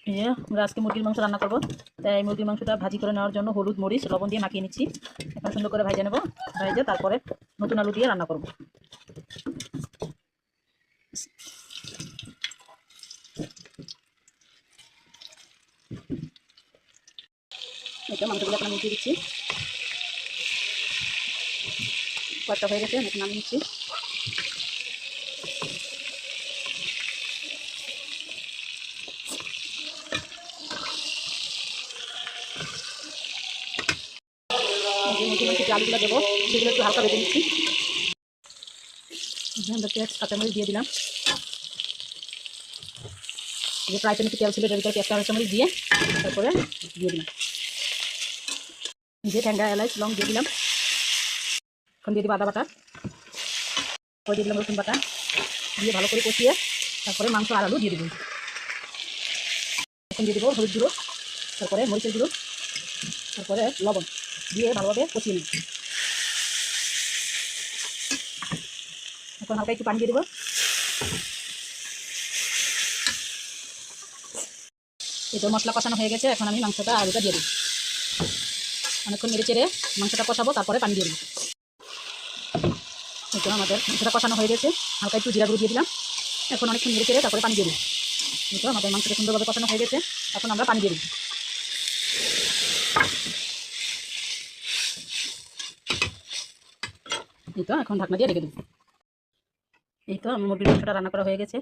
এই যে আমরা আজকে মুরগির মাংস রান্না করবো। তাই এই মুরগির মাংসটা ভাজি করে নেওয়ার জন্য হলুদ মরিচ লবণ দিয়ে মাখিয়ে নিচ্ছি। এখন সুন্দর করে ভাজে নেবো। ভেজে তারপরে নতুন আলু দিয়ে রান্না করবো। এটা মাংসগুলো এখন আমি দিয়ে দিচ্ছি। কয়েকটা হয়ে গেছে, এখন নামিয়ে নিচ্ছি। মুরগির মাংসে যে আলুগুলো দেবো সেগুলো একটু হালকা ভেজে নিচ্ছি। আমরা পেঁয়াজ কাঁচামরিচ দিয়ে দিলাম। যে ফ্রাই প্যানে তেল ছিল এটার ভিতরে পেঁয়াজ কাঁচামরিচ দিয়ে তারপরে দিয়ে দিলাম। যে ঠ্যাঙ্গা এলাচ লং দিয়ে দিলাম। এখন দিয়ে দিব আদা বাটা, তারপরে দিয়ে দিলাম রসুন বাটা, দিয়ে ভালো করে কষিয়ে তারপরে মাংস আর আলু দিয়ে দেবো। এখন দিয়ে দেবো হলুদ গুঁড়ো, তারপরে মরিচের গুঁড়ো, তারপরে লবণ দিয়ে ভালোভাবে কষিয়ে নেব। এখন হালকা একটু পানি দিয়ে দেবো। এই তো মশলা কষানো হয়ে গেছে, এখন আমি মাংসটা আলুটা দিয়ে দেবো। অনেকক্ষণ নেড়ে চেড়ে মাংসটা কষাবো, তারপরে পানি দিয়ে দেবো। এই তো আমাদের মাংসটা কষানো হয়ে গেছে, হালকা একটু জিরা গুঁড়ো দিয়ে দিলাম। এখন অনেকক্ষণ নেড়ে চেড়ে তারপরে পানি দিয়ে দেবো। এই তো আমাদের মাংসটা সুন্দরভাবে কষানো হয়ে গেছে, এখন আমরা পানি দিয়ে দেবো। এই তো এখন ঢাকনা দিয়ে রেখে দেবো। এই তো আমার মুরগির মাংসটা রান্না করা হয়ে গেছে।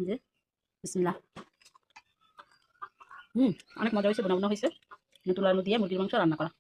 যে বিসমিল্লাহ। অনেক মজা হয়েছে, বোনা হয়েছে। নতুন আলু দিয়ে মুরগির মাংস রান্না করা।